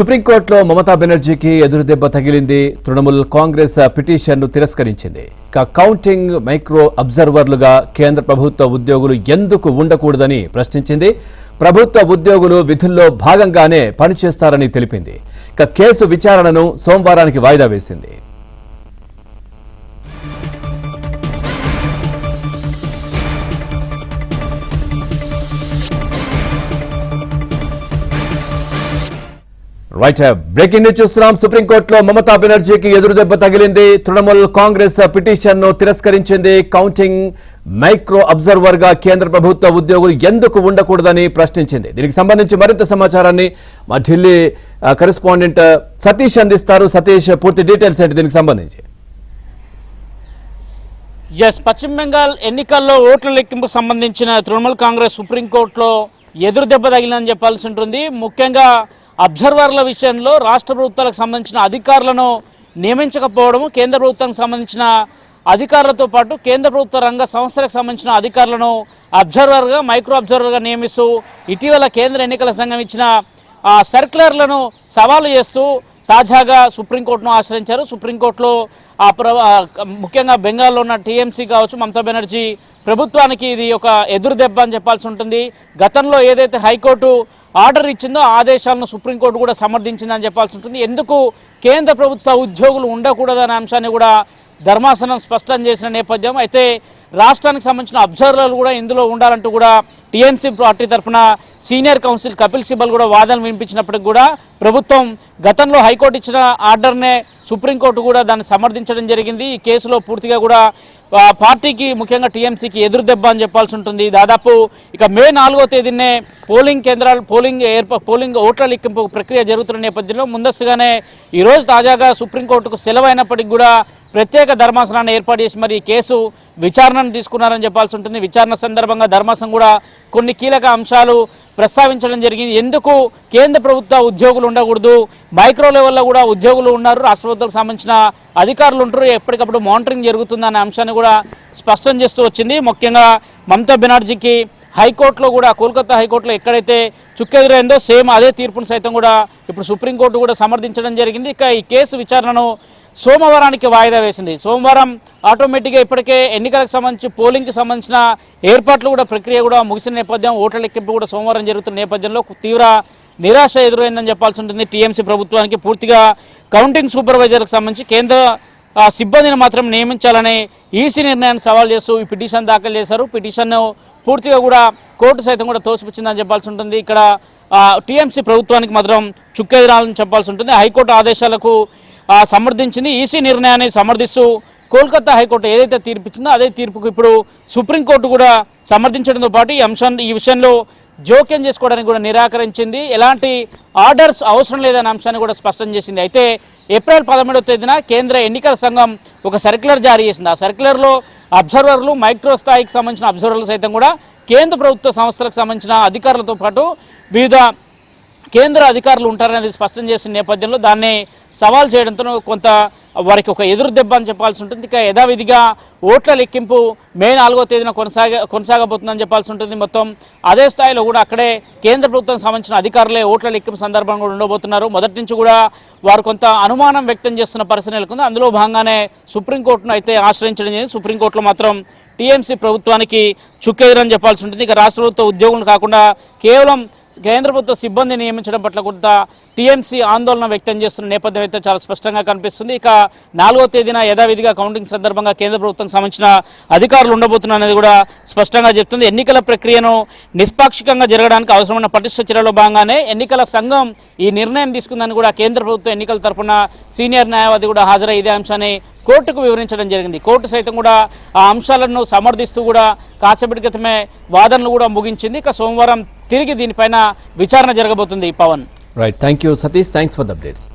సుప్రీంకోర్టులో మమతా బెనర్జీకి ఎదురుదెబ్బ తగిలింది. తృణమూల్ కాంగ్రెస్ పిటిషన్ను తిరస్కరించింది. కౌంటింగ్ మైక్రో అబ్జర్వర్లుగా కేంద్ర ప్రభుత్వ ఉద్యోగులు ఎందుకు ఉండకూడదని ప్రశ్నించింది. ప్రభుత్వ ఉద్యోగులు విధుల్లో భాగంగానే పనిచేస్తారని తెలిపింది. కేసు విచారణను సోమవారానికి వాయిదా వేసింది. రైట్, బ్రేకింగ్ న్యూస్ చూస్తున్నాం. సుప్రీంకోర్టులో మమతా బెనర్జీకి ఎదురుదెబ్బ తగిలింది. తృణమూల్ కాంగ్రెస్ పిటిషన్ ను తిరస్కరించింది. కౌంటింగ్ మైక్రో అబ్జర్వర్ గా కేంద్ర ప్రభుత్వ ఉద్యోగులు ఎందుకు ఉండకూడదని ప్రశ్నించింది. దీనికి సంబంధించి మరింత సమాచారాన్ని మా ఢిల్లీ కరెస్పాండెంట్ సతీష్ అందిస్తారు. సతీష్, పూర్తి డీటెయిల్స్ ఏంటి దీనికి సంబంధించి? పశ్చిమ బెంగాల్ ఎన్నికల్లో ఓట్ల లెక్కింపుకు సంబంధించిన తృణమూల్ కాంగ్రెస్ సుప్రీంకోర్టులో ఎదురుదెబ్బ తగిలిందని చెప్పాల్సి ఉంటుంది. ముఖ్యంగా అబ్జర్వర్ల విషయంలో రాష్ట్ర ప్రభుత్వాలకు సంబంధించిన అధికారులను నియమించకపోవడము, కేంద్ర ప్రభుత్వానికి సంబంధించిన అధికారులతో పాటు కేంద్ర ప్రభుత్వ రంగ సంస్థలకు సంబంధించిన అధికారులను అబ్జర్వర్గా, మైక్రో అబ్జర్వర్గా నియమిస్తూ ఇటీవల కేంద్ర ఎన్నికల సంఘం ఇచ్చిన సర్క్యులర్లను సవాలు చేస్తూ తాజాగా సుప్రీంకోర్టును ఆశ్రయించారు. సుప్రీంకోర్టులో ముఖ్యంగా బెంగాల్లో ఉన్న టీఎంసీ కావచ్చు, మమతా బెనర్జీ ప్రభుత్వానికి ఇది ఒక ఎదురుదెబ్బ అని చెప్పాల్సి ఉంటుంది. గతంలో ఏదైతే హైకోర్టు ఆర్డర్ ఇచ్చిందో ఆదేశాలను సుప్రీంకోర్టు కూడా సమర్థించిందని చెప్పాల్సి ఉంటుంది. ఎందుకు కేంద్ర ప్రభుత్వ ఉద్యోగులు ఉండకూడదనే అంశాన్ని కూడా ధర్మాసనం స్పష్టం చేసిన నేపథ్యం. అయితే రాష్ట్రానికి సంబంధించిన అబ్జర్వర్లు కూడా ఇందులో ఉండాలంటూ కూడా టీఎంసీ పార్టీ తరఫున సీనియర్ కౌన్సిల్ కపిల్ సిబల్ కూడా వాదనలు వినిపించినప్పటికీ కూడా ప్రభుత్వం గతంలో హైకోర్టు ఇచ్చిన ఆర్డర్నే సుప్రీంకోర్టు కూడా దాన్ని సమర్థించడం జరిగింది. ఈ కేసులో పూర్తిగా కూడా పార్టీకి, ముఖ్యంగా టీఎంసీకి ఎదురుదెబ్బ అని చెప్పాల్సి ఉంటుంది. దాదాపు ఇక మే 4వ తేదీనే పోలింగ్ కేంద్రాలు పోలింగ్ ఓట్ల లెక్కింపు ప్రక్రియ జరుగుతున్న నేపథ్యంలో ముందస్తుగానే ఈరోజు తాజాగా సుప్రీంకోర్టుకు సెలవు అయినప్పటికీ కూడా ప్రత్యేక ధర్మాసనాన్ని ఏర్పాటు చేసి మరి ఈ కేసు విచారణను తీసుకున్నారని చెప్పాల్సి ఉంటుంది. విచారణ సందర్భంగా ధర్మాసనం కూడా కొన్ని కీలక అంశాలు ప్రస్తావించడం జరిగింది. ఎందుకు కేంద్ర ప్రభుత్వ ఉద్యోగులు ఉండకూడదు, మైక్రో లెవెల్లో కూడా ఉద్యోగులు ఉన్నారు, రాష్ట్ర ప్రభుత్వాలకు సంబంధించిన అధికారులు ఉంటారు, ఎప్పటికప్పుడు మానిటరింగ్ జరుగుతుందనే అంశాన్ని కూడా స్పష్టం చేస్తూ వచ్చింది. ముఖ్యంగా మమతా బెనర్జీకి హైకోర్టులో కూడా, కోల్కతా హైకోర్టులో ఎక్కడైతే చుక్కెదురైందో సేమ్ అదే తీర్పును సైతం కూడా ఇప్పుడు సుప్రీంకోర్టు కూడా సమర్థించడం జరిగింది. ఇక ఈ కేసు విచారణను సోమవారానికి వాయిదా వేసింది. సోమవారం ఆటోమేటిక్గా ఇప్పటికే ఎన్నికలకు సంబంధించి పోలింగ్కి సంబంధించిన ఏర్పాట్లు కూడా ప్రక్రియ కూడా ముగిసిన నేపథ్యం, ఓట్ల లెక్కింపు కూడా సోమవారం జరుగుతున్న నేపథ్యంలో తీవ్ర నిరాశ ఎదురైందని చెప్పాల్సి ఉంటుంది టీఎంసీ ప్రభుత్వానికి. పూర్తిగా కౌంటింగ్ సూపర్వైజర్లకు సంబంధించి కేంద్ర సిబ్బందిని మాత్రం నియమించాలని ఈసీ నిర్ణయాన్ని సవాల్ చేస్తూ ఈ పిటిషన్ దాఖలు చేశారు. పిటిషన్ను పూర్తిగా కూడా కోర్టు సైతం కూడా తోసిపుచ్చిందని చెప్పాల్సి ఉంటుంది. ఇక్కడ టీఎంసీ ప్రభుత్వానికి మాత్రం చుక్కెదురాలని చెప్పాల్సి ఉంటుంది. హైకోర్టు ఆదేశాలకు సమర్థించింది. ఈసీ నిర్ణయాన్ని సమర్థిస్తూ కోల్కతా హైకోర్టు ఏదైతే తీర్పిచ్చిందో అదే తీర్పుకు ఇప్పుడు సుప్రీంకోర్టు కూడా సమర్థించడంతో పాటు ఈ విషయంలో జోక్యం చేసుకోవడానికి కూడా నిరాకరించింది. ఎలాంటి ఆర్డర్స్ అవసరం లేదనే అంశాన్ని కూడా స్పష్టం చేసింది. అయితే ఏప్రిల్ 17వ తేదీన కేంద్ర ఎన్నికల సంఘం ఒక సర్క్యులర్ జారీ చేసింది. ఆ సర్క్యులర్లో అబ్జర్వర్లు, మైక్రో స్థాయికి సంబంధించిన అబ్జర్వర్లు సైతం కూడా కేంద్ర ప్రభుత్వ సంస్థలకు సంబంధించిన అధికారులతో పాటు వివిధ కేంద్ర అధికారులు ఉంటారనేది స్పష్టం చేసిన నేపథ్యంలో దాన్ని సవాల్ చేయడంతో కొంత వారికి ఒక ఎదురు దెబ్బ అని చెప్పాల్సి ఉంటుంది. ఇక యథావిధిగా ఓట్ల లెక్కింపు మే 4వ తేదీన కొనసాగబోతుందని చెప్పాల్సి ఉంటుంది. మొత్తం అదే స్థాయిలో కూడా అక్కడే కేంద్ర ప్రభుత్వం సంబంధించిన అధికారులే ఓట్ల లెక్కింపు సందర్భంగా కూడా ఉండబోతున్నారు. మొదటి నుంచి కూడా వారు కొంత అనుమానం వ్యక్తం చేస్తున్న పరిస్థితి నెలకొంది. అందులో భాగంగానే సుప్రీంకోర్టును అయితే ఆశ్రయించడం జరిగింది. సుప్రీంకోర్టులో మాత్రం టీఎంసీ ప్రభుత్వానికి చుక్కెదురని చెప్పాల్సి ఉంటుంది. ఇక రాష్ట్ర ప్రభుత్వ ఉద్యోగులు కాకుండా కేవలం కేంద్ర ప్రభుత్వ సిబ్బంది నియమించడం పట్ల కొంత టీఎంసీ ఆందోళన వ్యక్తం చేస్తున్న నేపథ్యం అయితే చాలా స్పష్టంగా కనిపిస్తుంది. ఇక 4వ తేదీన యథావిధిగా కౌంటింగ్ సందర్భంగా కేంద్ర ప్రభుత్వానికి సంబంధించిన అధికారులు ఉండబోతున్నారనేది కూడా స్పష్టంగా చెప్తుంది. ఎన్నికల ప్రక్రియను నిష్పాక్షికంగా జరగడానికి అవసరమైన పటిష్ట చర్యలో భాగంగానే ఎన్నికల సంఘం ఈ నిర్ణయం తీసుకుందని కూడా కేంద్ర ప్రభుత్వ ఎన్నికల తరఫున సీనియర్ న్యాయవాది కూడా హాజరై ఇదే అంశాన్ని కోర్టుకు వివరించడం జరిగింది. కోర్టు సైతం కూడా ఆ అంశాలను సమర్థిస్తూ కూడా కాసేపటి క్రితమే వాదనలు కూడా ముగించింది. ఇక సోమవారం తిరిగి దీనిపైన విచారణ జరగబోతుంది. Pawan, right, thank you Satish, thanks for the updates.